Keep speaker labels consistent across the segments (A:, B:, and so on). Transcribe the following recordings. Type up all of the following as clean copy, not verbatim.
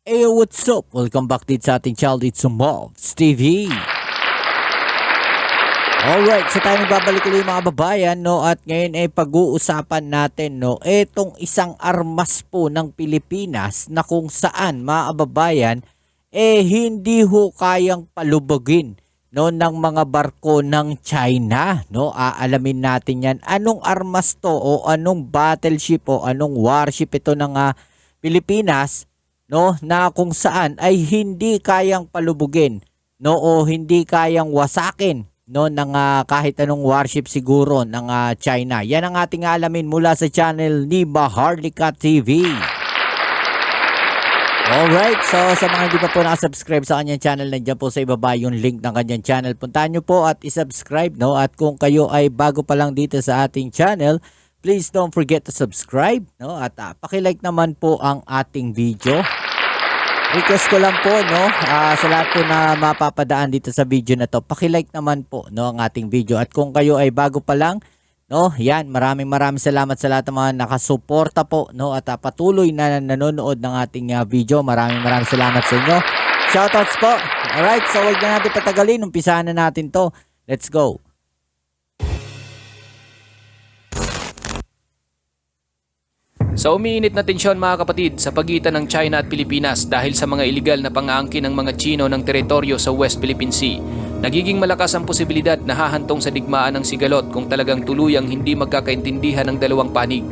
A: Hey, what's up? Welcome back din sa ating channel, it's Mobs TV. Alright, so tayo nagbabalik ulit mga babayan, no? At ngayon ay pag-uusapan natin, no? Etong isang armas po ng Pilipinas na kung saan mga kababayan, hindi ho kayang palubogin, no? Ng mga barko ng China, no? Aalamin natin yan. Anong armas to o anong battleship o anong warship ito ng Pilipinas, no, na kung saan ay hindi kayang palubugin, no, o hindi kayang wasakin, no, ng kahit anong warship siguro ng China. Yan ang ating alamin mula sa channel ni Maharlika TV. Alright, so sa mga hindi pa po nakasubscribe sa kanyang channel, nandiyan po sa ibaba yung link ng kanyang channel. Puntahan nyo po at isubscribe, no, at kung kayo ay bago pa lang dito sa ating channel, please don't forget to subscribe, no? At paki-like naman po ang ating video. Request ko lang po, no, sa lahat po na mapapadaan dito sa video na to, paki-like naman po, no, ang ating video. At kung kayo ay bago pa lang, no, yan, maraming salamat sa lahat ng mga nakasuporta po, no, at patuloy na nanonood ng ating video. Maraming salamat sa inyo. Shoutouts po. Alright, so huwag na natin patagalin, umpisahan na natin to. Let's go.
B: Sa umiinit na tensyon mga kapatid sa pagitan ng China at Pilipinas dahil sa mga iligal na pang-aangkin ng mga Chino ng teritoryo sa West Philippine Sea, nagiging malakas ang posibilidad na hahantong sa digmaan ng sigalot kung talagang tuluyang hindi magkakaintindihan ng dalawang panig.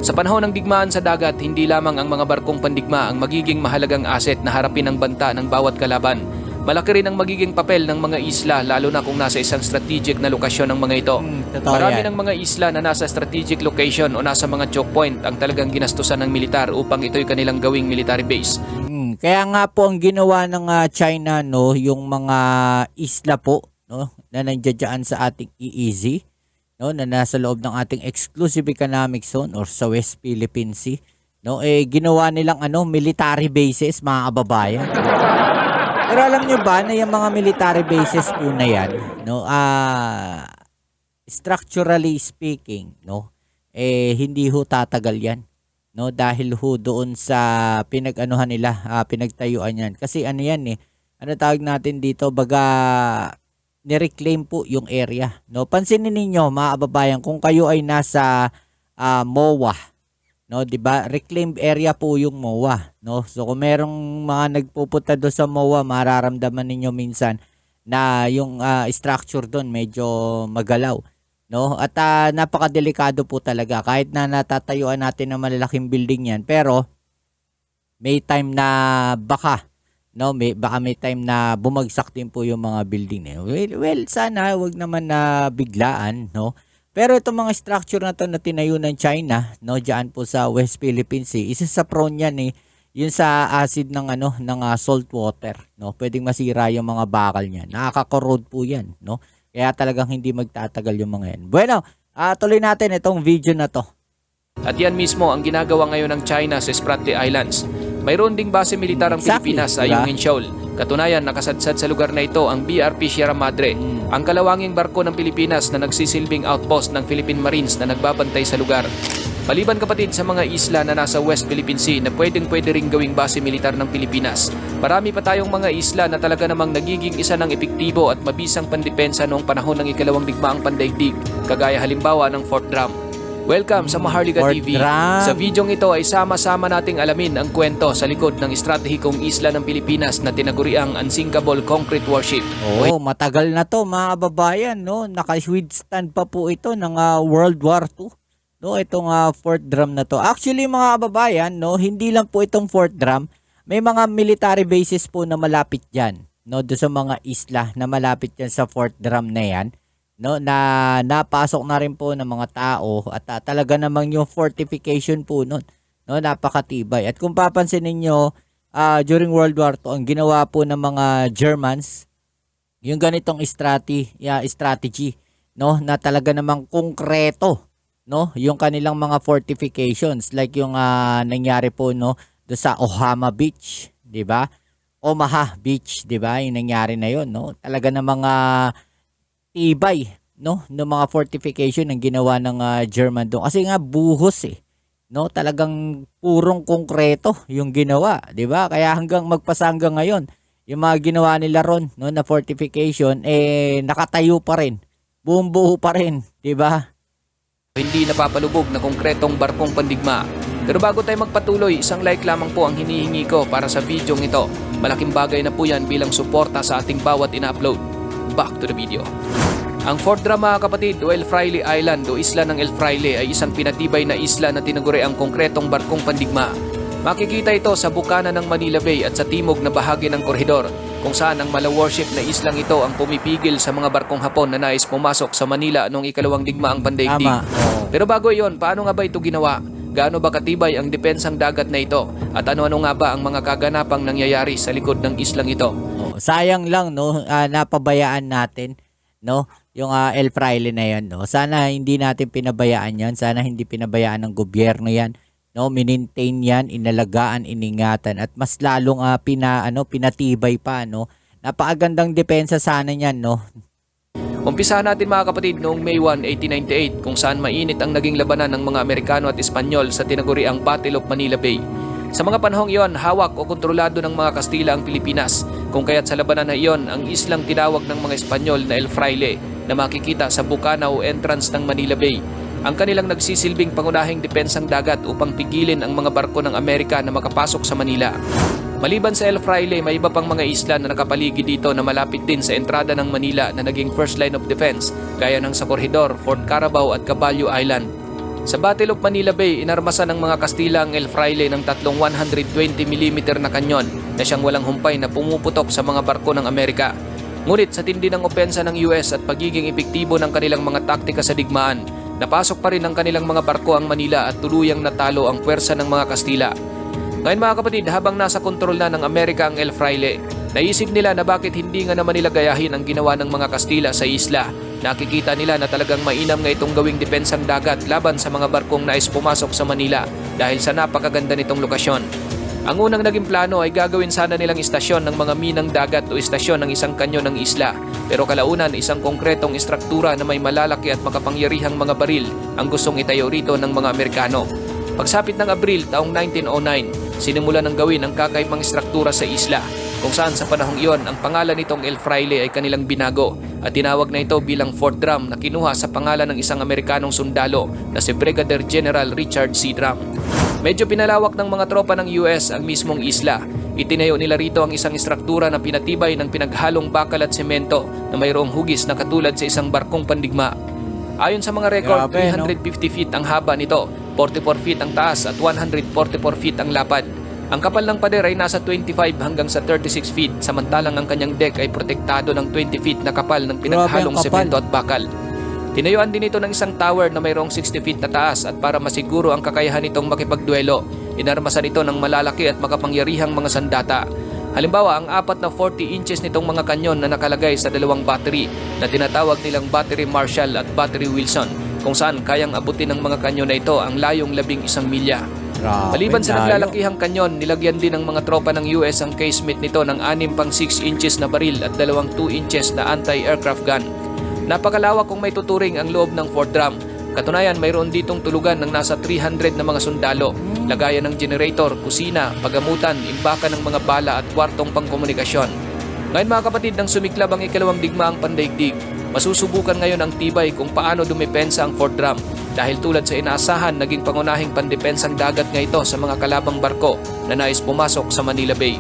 B: Sa panahon ng digmaan sa dagat, hindi lamang ang mga barkong pandigma ang magiging mahalagang asset na harapin ng banta ng bawat kalaban. Malaki rin ang magiging papel ng mga isla lalo na kung nasa isang strategic na lokasyon ng mga ito. Marami ng mga isla na nasa strategic location o nasa mga choke point ang talagang ginastusan ng militar upang ito'y kanilang gawing military base.
A: Kaya nga po ang ginawa ng China, no, yung mga isla po, no, na nandiyan sa ating EEZ, no, na nasa loob ng ating exclusive economic zone or sa West Philippine Sea, no, ginawa nilang military bases, mga kababayan. Pero alam nyo ba na yung mga military bases po na yan, no, structurally speaking, no, hindi ho tatagal yan, no, dahil ho doon sa pinag-anuhan nila, pinagtayuan yan. Kasi ano yan ano tawag natin dito, baga ni-reclaim po yung area, no. Pansinin ninyo mga kababayan, kung kayo ay nasa MOA, no, 'di ba? Reclaimed area po yung MOA, no? So kung merong mga nagpupunta do sa MOA, mararamdaman ninyo minsan na yung structure doon medyo magalaw, no? At napakadelikado po talaga kahit na natatayuan natin ng malalaking building 'yan, pero may time na baka, no, baka may time na bumagsak din po yung mga building na yun. Well, sana wag naman na biglaan, no? Pero itong mga structure na to na tinayo ng China, no, diyan po sa West Philippine Sea, isa sa prone yan yun sa acid ng ng salt water, no. Pwedeng masira yung mga bakal niyan. Nakaka-corrode po yan, no. Kaya talagang hindi magtatagal yung mga yan. Bueno, tuloy natin itong video na to.
B: At yan mismo ang ginagawa ngayon ng China sa Spratly Islands. Mayroon ding base militar ang Pilipinas sa Ayungin Shoal. Katunayan, nakasadsad sa lugar na ito ang BRP Sierra Madre, ang kalawanging barko ng Pilipinas na nagsisilbing outpost ng Philippine Marines na nagbabantay sa lugar. Maliban kapatid sa mga isla na nasa West Philippine Sea na pwede ring gawing base militar ng Pilipinas, marami pa tayong mga isla na talaga namang nagiging isa ng epektibo at mabisang pandepensa noong panahon ng ikalawang digmaang pandaigdig, kagaya halimbawa ng Fort Drum. Welcome sa Maharlika TV. Sa videong ito ay sama-sama nating alamin ang kwento sa likod ng estratehikong isla ng Pilipinas na tinaguriang Unsinkable Concrete Warship.
A: Matagal na to mga kababayan, no. Naka-withstand pa po ito ng World War II. No, itong Fort Drum na to. Actually mga kababayan, no, hindi lang po itong Fort Drum, may mga military bases po na malapit diyan, no, do sa mga isla na malapit diyan sa Fort Drum na yan, no, na napasok na rin po ng mga tao at talaga namang yung fortification po nun, no, napakatibay. At kung papansin niyo during World War II, ang ginawa po ng mga Germans, yung ganitong strategy, no, na talaga namang konkreto, no, yung kanilang mga fortifications like yung nangyari po, no, do sa Ohama Beach, 'di ba? Omaha Beach, 'di ba? Yung nangyari na 'yon, no. Talaga namang tibay, no, ng mga fortification ang ginawa ng German doon kasi nga buhos no? Talagang purong konkreto yung ginawa, 'di ba? Kaya hanggang ngayon, yung mga ginawa nila ron, no, na fortification nakatayo pa rin. Buong buo pa rin, 'di ba?
B: Hindi napapalubog na konkretong barkong pandigma. Pero bago tayo magpatuloy, isang like lamang po ang hinihingi ko para sa video ito. Malaking bagay na po yan bilang suporta sa ating bawat ina-upload. Back to the video. Ang Fort Drum mga kapatid o El Fraile Island o isla ng El Fraile ay isang pinatibay na isla na tinaguri ang konkretong barkong pandigma. Makikita ito sa bukana ng Manila Bay at sa timog na bahagi ng koridor kung saan ang mala-worship na islang ito ang pumipigil sa mga barkong Hapon na nais pumasok sa Manila noong ikalawang digmaang pandaigdig.
A: Tama.
B: Pero bago iyon, paano nga ba ito ginawa? Gaano ba katibay ang depensang dagat na ito? At ano-ano nga ba ang mga kaganapang nangyayari sa likod ng islang ito?
A: Sayang lang, no, napabayaan natin, no, yung El Fraile na yan, no. Sana hindi natin pinabayaan yan. Sana hindi pinabayaan ng gobyerno yan, no. Minintain yan, inalagaan, iningatan at mas lalong pinatibay pa, no. Napakagandang depensa sana niyan, no.
B: Umpisahan natin mga kapatid noong May 1, 1898 kung saan mainit ang naging labanan ng mga Amerikano at Espanyol sa tinaguriang Battle of Manila Bay. Sa mga panahong iyon, hawak o kontrolado ng mga Kastila ang Pilipinas, kung kaya't sa labanan na iyon, ang islang tinawag ng mga Espanyol na El Fraile na makikita sa bukana o entrance ng Manila Bay. Ang kanilang nagsisilbing pangunahing depensang dagat upang pigilin ang mga barko ng Amerika na makapasok sa Manila. Maliban sa El Fraile, may iba pang mga isla na nakapaligid dito na malapit din sa entrada ng Manila na naging first line of defense, gaya ng sa Corregidor, Fort Carabao at Caballo Island. Sa Battle of Manila Bay, inarmasan ng mga Kastila ang El Fraile ng tatlong 120mm na kanyon na siyang walang humpay na pumuputok sa mga barko ng Amerika. Ngunit sa tindi ng opensa ng US at pagiging epektibo ng kanilang mga taktika sa digmaan, napasok pa rin ng kanilang mga barko ang Manila at tuluyang natalo ang puwersa ng mga Kastila. Ngayon mga kapatid, habang nasa kontrol na ng Amerika ang El Fraile, naisip nila na bakit hindi nga naman nila gayahin ang ginawa ng mga Kastila sa isla. Nakikita nila na talagang mainam nga itong gawing depensang dagat laban sa mga barkong nais pumasok sa Manila dahil sa napakaganda nitong lokasyon. Ang unang naging plano ay gagawin sana nilang istasyon ng mga minang dagat o istasyon ng isang kanyon ng isla. Pero kalaunan, isang konkretong istruktura na may malalaki at makapangyarihang mga baril ang gustong itayo rito ng mga Amerikano. Pagsapit ng Abril taong 1909, sinimula ng gawin ang kakaibang istruktura sa isla, kung saan sa panahong iyon ang pangalan nitong El Fraile ay kanilang binago at tinawag na ito bilang Fort Drum na kinuha sa pangalan ng isang Amerikanong sundalo na si Brigadier General Richard C. Drum. Medyo pinalawak ng mga tropa ng US ang mismong isla. Itinayo nila rito ang isang istruktura na pinatibay ng pinaghalong bakal at semento na mayroong hugis na katulad sa isang barkong pandigma. Ayon sa mga record,
A: Grabe,
B: 350 feet ang haba nito, 44 feet ang taas at 144 feet ang lapad. Ang kapal ng pader ay nasa 25 hanggang sa 36 feet, samantalang ang kanyang deck ay protektado ng 20 feet na kapal ng pinaghalong semento at bakal. Tinayuan din ito ng isang tower na mayroong 60 feet na taas at para masiguro ang kakayahan nitong makipagduelo, inarmasan ito ng malalaki at makapangyarihang mga sandata. Halimbawa, ang 4 na 40 inches nitong mga kanyon na nakalagay sa dalawang battery na tinatawag nilang Battery Marshall at Battery Wilson, kung saan kayang abutin ng mga kanyon na ito ang layong 11 milya. Maliban sa naglalakihang kanyon, nilagyan din ng mga tropa ng US ang casemate nito ng 6 pang 6 inches na baril at 2 inches na anti-aircraft gun. Napakalawak kung may tuturing ang loob ng Fort Drum. Katunayan, mayroon ditong tulugan ng nasa 300 na mga sundalo, lagayan ng generator, kusina, pagamutan, imbakan ng mga bala at kwartong pangkomunikasyon. Ngayon mga kapatid, nang sumiklab ang ikalawang digmaang pandaigdig, masusubukan ngayon ang tibay kung paano dumepensa ang Fort Drum dahil tulad sa inaasahan, naging pangunahing pandepensang dagat nga ito sa mga kalabang barko na nais pumasok sa Manila Bay.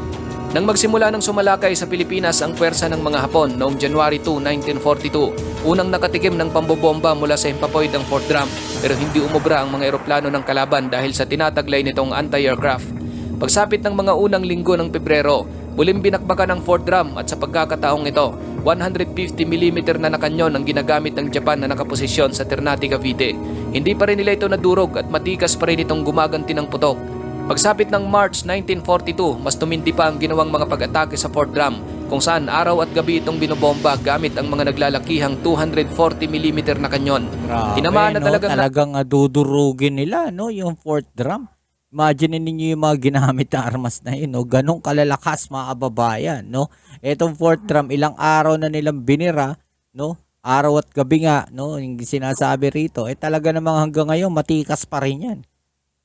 B: Nang magsimula ng sumalakay sa Pilipinas ang puwersa ng mga Hapon noong January 2, 1942, unang nakatikim ng pambobomba mula sa himpapoid ang Fort Drum pero hindi umubra ang mga eroplano ng kalaban dahil sa tinataglay nitong anti-aircraft. Pagsapit ng mga unang linggo ng Pebrero, muling binakbakan ang Fort Drum at sa pagkakataong ito, 150mm na nakanyon ang ginagamit ng Japan na nakaposisyon sa Ternate, Cavite. Hindi pa rin nila ito nadurog at matikas pa rin itong gumaganti ng putok. Pagsapit ng March 1942, mas tumindi pa ang ginawang mga pag-atake sa Fort Drum kung saan araw at gabi itong binobomba gamit ang mga naglalakihang 240mm na kanyon. Tinamaan na
A: talagang dudurugin nila, no, yung Fort Drum. Imagine ninyo yung mga ginamit na armas na yun, no? Ganong kalalakas mga kababayan, no? Etong Fort Drum, ilang araw na nilang binira, no? Araw at gabi nga, no? Yung sinasabi rito, talaga namang hanggang ngayon matikas pa rin yan.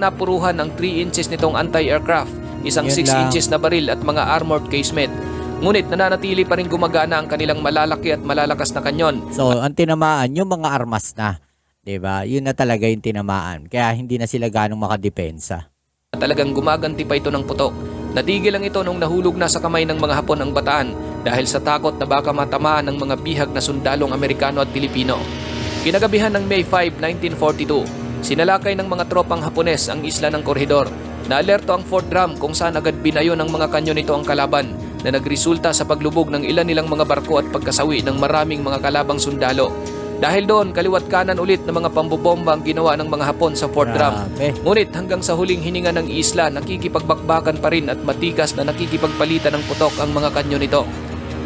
B: Napuruhan ang 3 inches nitong anti-aircraft, isang
A: Yun
B: 6
A: lang.
B: inches na baril at mga armored casement. Ngunit nananatili pa rin gumagana ang kanilang malalaki at malalakas na kanyon.
A: So, ang tinamaan, yung mga armas na. 'Di ba? Yun na talaga yung tinamaan. Kaya hindi na sila ganong makadepensa.
B: Talagang gumaganti pa ito ng putok. Natigil lang ito nung nahulog na sa kamay ng mga Hapon ang bataan dahil sa takot na baka matamaan ng mga bihag na sundalong Amerikano at Pilipino. Kinagabihan ng May 5, 1942, sinalakay ng mga tropang Hapones ang isla ng Corregidor. Naalerto ang Fort Drum kung saan agad binayo ng mga kanyon nito ang kalaban na nagresulta sa paglubog ng ilan nilang mga barko at pagkasawi ng maraming mga kalabang sundalo. Dahil doon, kaliwat kanan ulit ng mga pambobomba ang ginawa ng mga Hapon sa Fort Drum.
A: Grabe.
B: Ngunit hanggang sa huling hininga ng isla, nakikipagbakbakan pa rin at matikas na nakikipagpalitan ng putok ang mga kanyon nito.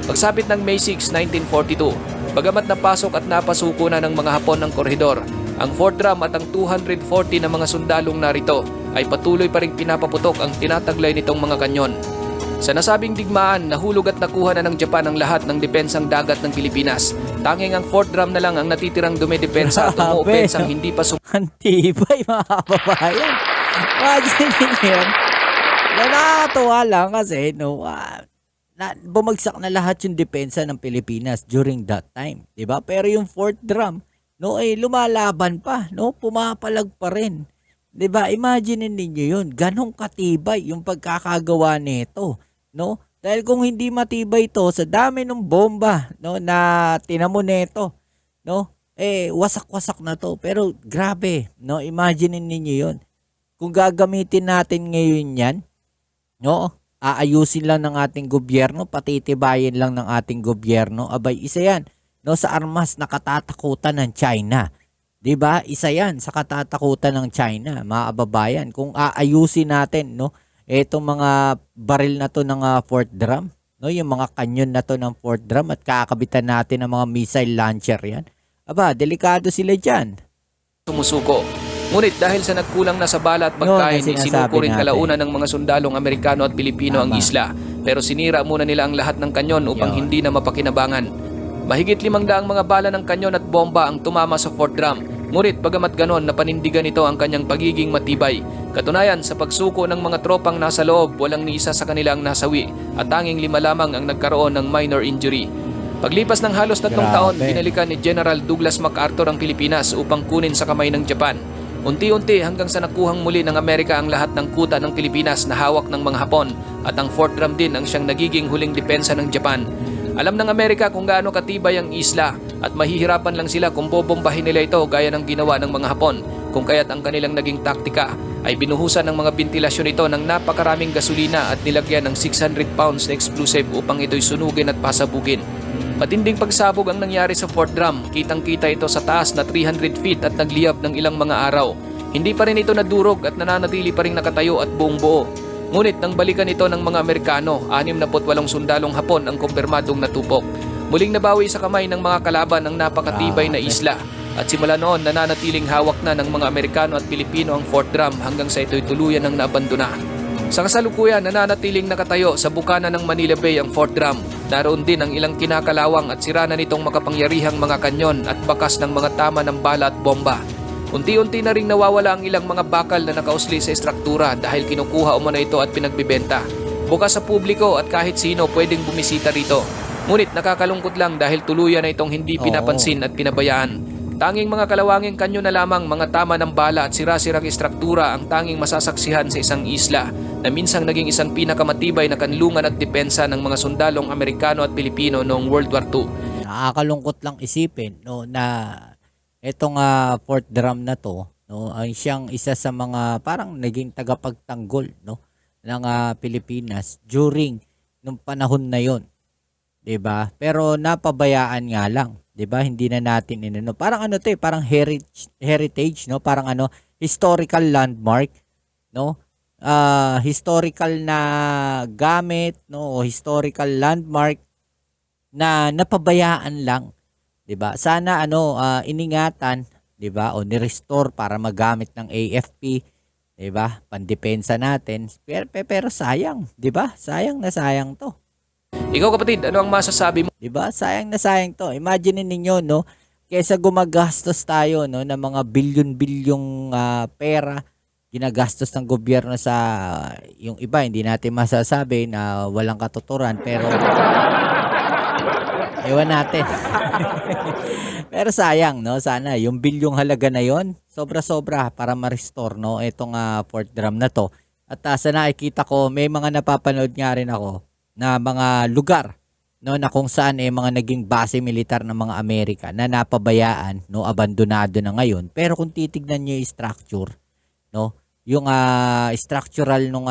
B: Pagsapit ng May 6, 1942, bagamat napasok at napasuko na ng mga Hapon ng Corregidor, ang Fort Drum at ang 240 na mga sundalong narito ay patuloy pa rin pinapaputok ang tinataglay nitong mga kanyon. Sa nasabing digmaan, nahulog at nakuha na ng Japan ang lahat ng depensang dagat ng Pilipinas. Tanging ang Fort Drum na lang ang natitirang dumidepensa at
A: Grabe.
B: umuopensang hindi pa
A: Antibay, mga kababayan. Imagine niyo yun. Nakakatuwa lang kasi, no, bumagsak na lahat yung depensa ng Pilipinas during that time. 'Di ba? Pero yung Fort Drum, no, lumalaban pa, no, pumapalag pa rin. 'Di ba? Imagine ninyo yun. Ganong katibay yung pagkakagawa nito, no? Dahil kung hindi matibay ito, sa dami ng bomba, no, na tinamo nito, no, wasak-wasak na to. Pero grabe, no, imagine ninyo yun. Kung gagamitin natin ngayon yan, no, aayusin lang ng ating gobyerno, patitibayin lang ng ating gobyerno, abay, isa yan, no, sa armas na katatakutan ng China. 'Di ba? Isa yan sa katatakutan ng China, mga kababayan. Kung aayusin natin, no, etong mga baril na to ng Fort Drum, no, yung mga kanyon na to ng Fort Drum at kakabitan natin ng mga missile launcher yan. Aba, delikado sila diyan.
B: sumusuko. Ngunit dahil sa nagkulang na sa bala at pagkain,
A: Yun ang sinasabi
B: isinuko rin
A: natin.
B: kalaunan ng mga sundalong Amerikano at Pilipino ang
A: Tama.
B: isla. Pero sinira muna nila ang lahat ng kanyon upang
A: Yun.
B: hindi na mapakinabangan. Mahigit 500 mga bala ng kanyon at bomba ang tumama sa Fort Drum. Ngunit bagamat ganon, napanindigan nito ang kanyang pagiging matibay. Katunayan, sa pagsuko ng mga tropang nasa loob, walang ni isa sa kanila ang nasawi at tanging 5 lamang ang nagkaroon ng minor injury. Paglipas ng halos 3 taon,
A: Grabe.
B: binalikan ni General Douglas MacArthur ang Pilipinas upang kunin sa kamay ng Japan. Unti-unti hanggang sa nakuhang muli ng Amerika ang lahat ng kuta ng Pilipinas na hawak ng mga Hapon at ang Fort Drum din ang siyang nagiging huling depensa ng Japan. Alam ng Amerika kung gaano katibay ang isla at mahihirapan lang sila kung bobombahin nila ito gaya ng ginawa ng mga Hapon, kung kaya't ang kanilang naging taktika ay binuhusan ng mga bentilasyon ito ng napakaraming gasolina at nilagyan ng 600 pounds na explosive upang ito'y sunugin at pasabugin. Matinding pagsabog ang nangyari sa Fort Drum, kitang-kita ito sa taas na 300 feet at nagliyab ng ilang mga araw. Hindi pa rin ito nadurog at nananatili pa rin nakatayo at buong buo. Ngunit nang balikan ito ng mga Amerikano, 68 sundalong Hapon ang kumpirmadong natupok. Muling nabawi sa kamay ng mga kalaban ang napakatibay na isla at simula noon nananatiling hawak na ng mga Amerikano at Pilipino ang Fort Drum hanggang sa ito'y tuluyan ng naabandona. Sa kasalukuyan, nananatiling nakatayo sa bukana ng Manila Bay ang Fort Drum. Naroon din ang ilang kinakalawang at sira na nitong makapangyarihang mga kanyon at bakas ng mga tama ng bala at bomba. Unti-unti na ring nawawala ang ilang mga bakal na nakausli sa estruktura dahil kinukuha umano ito at pinagbibenta. Bukas sa publiko at kahit sino pwedeng bumisita rito. Ngunit nakakalungkot lang dahil tuluyan na itong hindi pinapansin at pinabayaan. Tanging mga kalawanging kanyo na lamang, mga tama ng bala at sira-sirang estruktura ang tanging masasaksihan sa isang isla na minsang naging isang pinakamatibay na kanlungan at depensa ng mga sundalong Amerikano at Pilipino noong World War II.
A: Nakakalungkot lang isipin, no, na etong Fort Drum na to, no, ay siyang isa sa mga parang naging tagapagtanggol, no, ng Pilipinas during nung panahon na yon, 'di ba? Pero napabayaan nga lang, 'di ba? Hindi na natin parang ano 'to, parang heritage, no, parang historical landmark, no? Historical na gamit, no, o historical landmark na napabayaan lang. 'Di ba? Sana iningatan, 'di ba? O ni-restore para magamit ng AFP, 'di ba? Pandepensa natin. Pero sayang, 'di ba? Sayang na sayang 'to.
B: Ikaw kapatid, ano ang masasabi mo?
A: 'Di ba? Sayang na sayang 'to. Imagine ninyo, no, kaysa gumagastos tayo, no, ng mga bilyon-bilyong pera ginagastos ng gobyerno sa yung iba, hindi natin masasabi na walang katuturan, pero ewan natin. Pero sayang, no? Sana yung bilyong halaga na yon, sobra-sobra para ma-restore, no? Itong fourth drum na to. At sa nakikita ko, may mga napapanood nga rin ako na mga lugar, no, na kung saan mga naging base militar ng mga Amerika na napabayaan, no, abandonado na ngayon. Pero kung titignan niyo yung structure, no, yung structural nung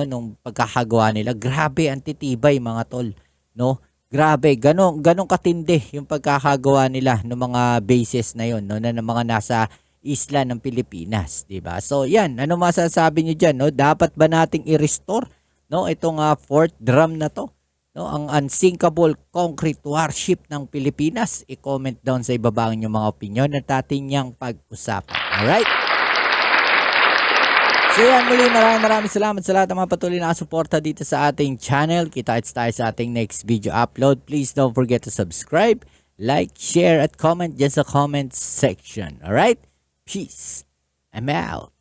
A: nung pagkakagawa nila, grabe ang titibay mga tol, no? Grabe, ganong katindi yung pagkakagawa nila ng mga bases na yon, no, na mga nasa isla ng Pilipinas, 'di ba? So, 'yan, ano masasabi niyo diyan, no? Dapat ba nating i-restore, no, itong fourth drum na to? No, ang unsinkable concrete warship ng Pilipinas. I-comment down sa ibaba ang inyong mga opinion at ating niyang pag-usapan. Alright? So yan, muli maraming salamat sa lahat ng mga patuloy na suporta dito sa ating channel. Kita-kits tayo sa ating next video upload. Please don't forget to subscribe, like, share, at comment dyan sa comment section. Alright? Peace. I'm out.